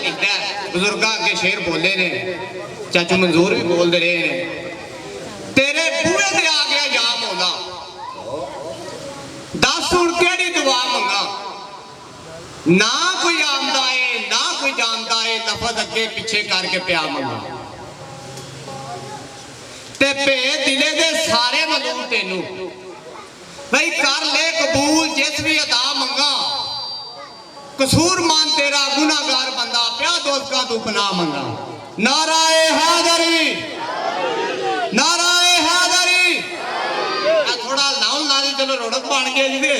लिखता है बजुर्ग अगे शेर बोले ने चाचू मंजूर भी बोलते रहे ने तेरे बूहे ते आ गया या मौला दस हुण केड़ी दुआ मंगा ना कोई आंदा है ना कोई जानता है लफज अगे पिछे करके प्या मंगा ते भे दिले दे सारे मलूम तेनू भाई कर ले कबूल जिस भी अदा मंगा कसूर मान तेरा गुनाहगार बंदा प्या दोस्तां तू पनाह मंगा नाराए हैदरी नाराए हैदरी थोड़ा लाउन ला दी चलो रोड़क बन गए जी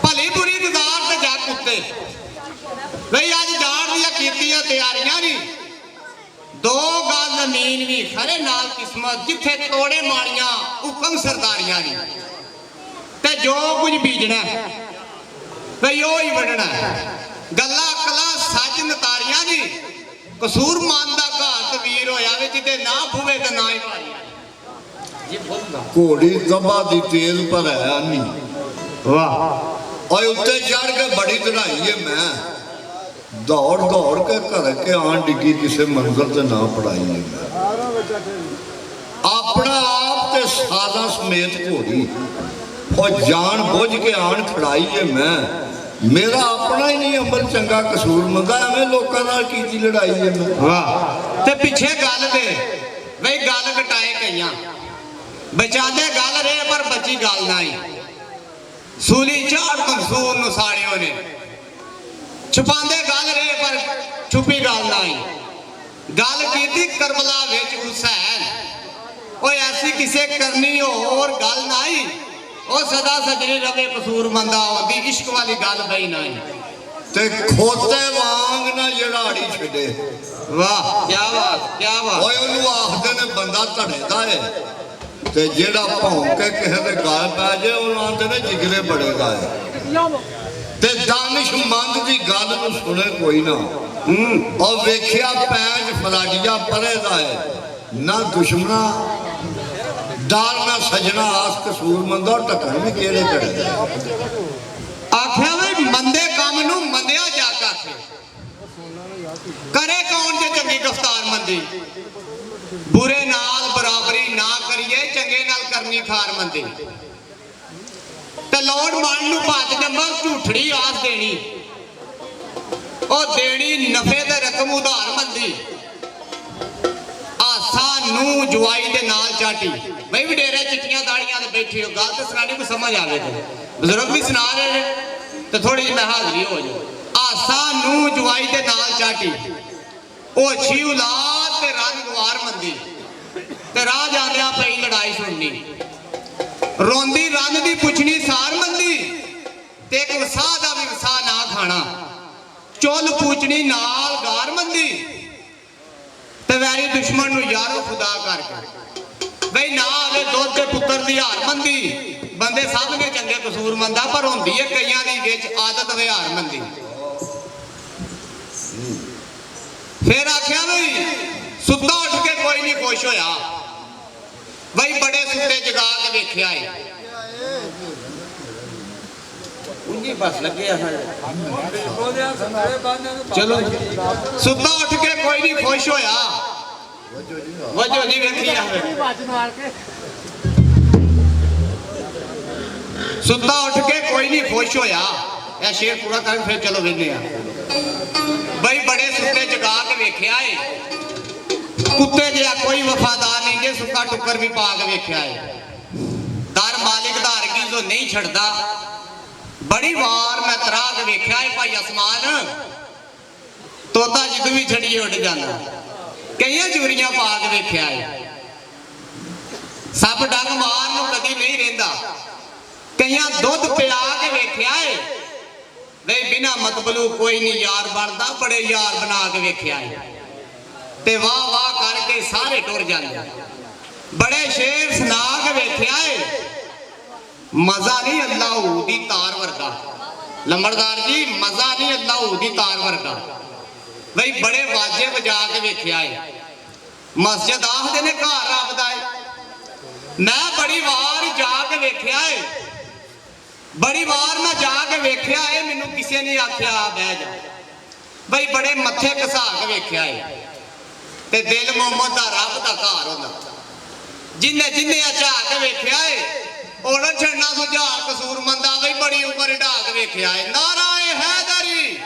भली बुरी गुजार ते जा कुत्ते भाई अज जान दियां कीतियां तैयारियां नहीं दो गल जमीन भी खरे नाल किस्मत जिथे तोड़े मारियां हुक्म सरदारियां नहीं ते जो कुछ बीजना भाई ओ ही बढ़ना गल्ला अकला सच नतारियां दी कसूर मानदा घात वीर होया वे जिते ना भूवे ते ना ही घोड़ी दबा दी तेल पर है आनी वाह और उत्ते चढ़ के बड़ी चढ़ाई है मैं दौड़ दौड़ के घर के आन डिगी किसी मंजिल से ना पढ़ाई है मैं अपना आप ते सादा समेत घोड़ी और जान बुझ के आन खड़ाई है मैं मेरा अपना ही नहीं अमल चंगा कसूर मंगा एवं लोगों नाल कीती लड़ाई है मैं वाह ते पिछे गल दे भाई गल कटाए कईयां बचाते गल रहे पर बची गल ना ही सूली चाड़ मंसूर नु साड़ियों ने छुपांदे गल रहे पर छुपी गल ना ही गल कीती करबला विच हुसैन ओए ऐसी किसे करनी और गल ना ही ओ सदा सजनी रवे कसूर मंदा होंदी इश्क वाली गल बई ना ही ते खोते वांग ना जड़ाड़ी छड़े वाह क्या बात ओए ओनू आखदे ने बंदा धड़ेदा है ते जेड़ा भौंक के किसे दे गल पै जाए ओनू आंदे ने जिगरे बड़ेगा है ते दानिशमंद दी गल नू सुने कोई ना और वेखिया पैंच फलाडिया परे दा है ना दुश्मना डाल ना सजना आस कसूर मंदा ढक्कन भी केड़े करे आख्या भाई मंदे काम नू मंदिया जा कर करे कौन जे चंगी गिरफ्तार मंदी बुरे नाल बराबरी ना करिए चंगे नाल करनी खार मंदी ते लोड़ मान नू भात जम्मा झूठड़ी आस देनी ओ देनी नफे ते रकम उधार मंदी आसा नू जुआई दे नाल चाटी भाई वडेरे चिट्टियां दाड़ियां ते बैठी हो गल ते सुनानी को समझ आवे ते बुजुर्ग भी सुना रहे ते थोड़ी जी मैं हाजरी हो जाऊं आसा नू जुआई दे नाल चाटी ओ अच्छी औलाद ते रंग गवार मंदी ते राह जांदियां पई लड़ाई सुननी रोंदी रन दी पुछनी सार मंदी ते एक वसा दा भी वसा ना खाना चुल पूछनी नाल गार मंदी ते वैरी दुश्मन नू यारो खुदा करके भाई ना आवे दुध के पुत्र दी हार मंदी बंदे सब ने चंगे कसूर मंदा पर होंदी है कईयां दी विच आदत विहार मंदी फिर आख्या भाई सुत्ता उठ के कोई नहीं खुश होया भाई बड़े सुत्ते जगा के वेख्या है उंजी बस लगे चलो सुत्ता उठ के कोई नहीं खुश होया वजो नहीं वेखी सुत्ता उठ के कोई नहीं खुश होया या शेर पूरा कर फिर चलो वेखने भाई बड़े सुत्ते जगा के वेख्या है कुत्ते जिहा कोई वफादार नहीं जे सुक्का टुकर भी पा के वेख्या है दर मालिक धार की जो नहीं छड़दा बड़ी वार मैं तरा के वेख्या है भाई आसमान तोता जिद भी छड़िए उड़ जाना कई चूरियां पा के वेख्या है सप डंग मार नू कदी नहीं रहिंदा कई दुध पिला के वेख्या है नहीं बिना मतबलू कोई नहीं यार बनता बड़े यार बना के वेख्या है ते वाह वाह करके सारे टुर जाते बड़े शेर सुना के वेख्या है मजा नहीं अल्लाह दी तार वर्गा लंबड़दार जी मजा नहीं अल्लाह दी तार वर्गा भाई बड़े वाजे बजा के वेख्या है मस्जिद आखदे ने घर रब दा है मैं बड़ी वार जाके वेख्या है बड़ी वार मैं जाके वेख्या है मैनू किसी ने आख्या बह जा ਬਈ ਬੜੇ ਮੱਥੇ ਘਸਾ ਕੇ ਵੇਖਿਆ ਏ ਤੇ ਦਿਲ ਮੁਹੰਮਦ ਦਾ ਰੱਬ ਦਾ ਘਰ ਹੁੰਦਾ ਜਿੰਨੇ ਜਿੰਨੇ ਝਾਕ ਕੇ ਵੇਖਿਆ ਏ ਉਹਨਾਂ ਛੱਡਣਾ ਸੁਝਾ ਕਸੂਰਮੰਦਾ ਬਈ ਬੜੀ ਉਮਰ ਢਾਕ ਵੇਖਿਆ ਏ ਨਾਰਾਏ ਹੈਦਰੀ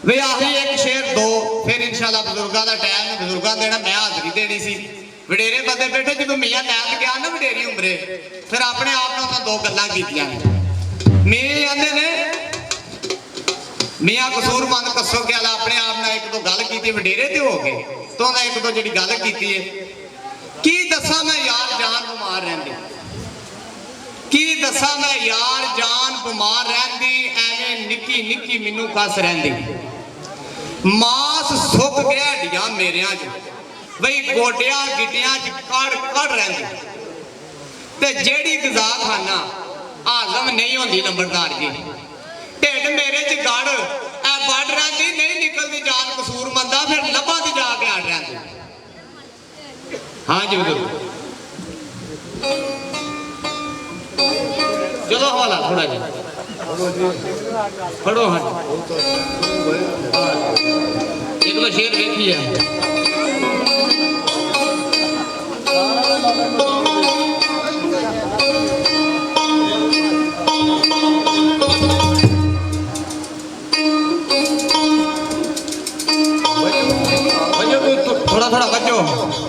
ਵੇ ਆਹੀ ਇੱਕ ਸ਼ੇਰ ਦੋ ਫਿਰ ਇਨਸ਼ਾਅੱਲਾ ਬਜ਼ੁਰਗਾਂ ਦਾ ਟਾਈਮ ਹੈ ਬਜ਼ੁਰਗਾਂ ਦੇਣਾ ਮੈਂ ਹਾਜ਼ਰੀ ਦੇਣੀ ਸੀ ਵਡੇਰੇ ਬੰਦੇ ਬੈਠੇ ਜਦੋਂ ਮੀਆਂ ਨਾਇਕ ਗਿਆ ਨਾ ਵਡੇਰੀ ਉਮਰੇ ਫਿਰ ਆਪਣੇ ਆਪ ਨਾਲ ਉਹਨਾਂ ਦੋ ਗੱਲਾਂ ਕੀਤੀਆਂ ਮੀਆਂ ਆਂਦੇ ਨੇ ਮੀਆਂ ਕਸੂਰਮੰਦ ਕੱਸੋ ਕੇ ਆਲਾ ਆਪਣੇ ਆਪ ਨਾਲ ਇੱਕ ਦੋ ਗੱਲ ਕੀਤੀ ਵਡੇਰੇ ਤੇ ਹੋ ਗਏ ਤੋਂ ਉਹਨੇ ਇੱਕ ਦੋ ਜਿਹੜੀ ਗੱਲ ਕੀਤੀ ਹੈ ਕੀ ਦੱਸਾਂ ਮੈਂ ਯਾਰ ਜਾਨ ਬਿਮਾਰ ਰਹਿੰਦੀ ਕੀ ਦੱਸਾਂ ਮੈਂ ਯਾਰ ਜਾਨ ਬਿਮਾਰ ਰਹਿੰਦੀ ਐਵੇਂ ਨਿੱਕੀ ਨਿੱਕੀ ਮੈਨੂੰ ਕੱਸ ਰਹਿੰਦੀ ਮਾਸ ਸੁੱਕ ਗਿਆ ਹੱਡੀਆਂ ਮੇਰਿਆਂ 'ਚ ਬਈ ਗੋਡਿਆਂ ਗਿੱਟਿਆਂ 'ਚ ਕੜ ਰਹਿੰਦੀ ਤੇ ਜਿਹੜੀ ਗਜ਼ਾ ਖਾਨਾ ਆਜ਼ਮ ਨਹੀਂ ਹੁੰਦੀ ਨੰਬਰਦਾਰ ਜੀ ਢਿੱਡ ਮੇਰੇ 'ਚ ਗੜ ਐ ਵੱਢ ਰਹਿੰਦੀ ਨਹੀਂ ਨਿਕਲਦੀ ਜਾਨ ਕਸੂਰਮੰਦਾ ਫਿਰ ਲੱਭਾਂ ਤੇ ਜਾ ਕੇ ਅੜ ਰਹਿੰਦੀ हाँ जी बजुर्ग चलो हवाला थोड़ा जी पढ़ो हाँ एक तो शेर देखिए थोड़ा थोड़ा बच्चों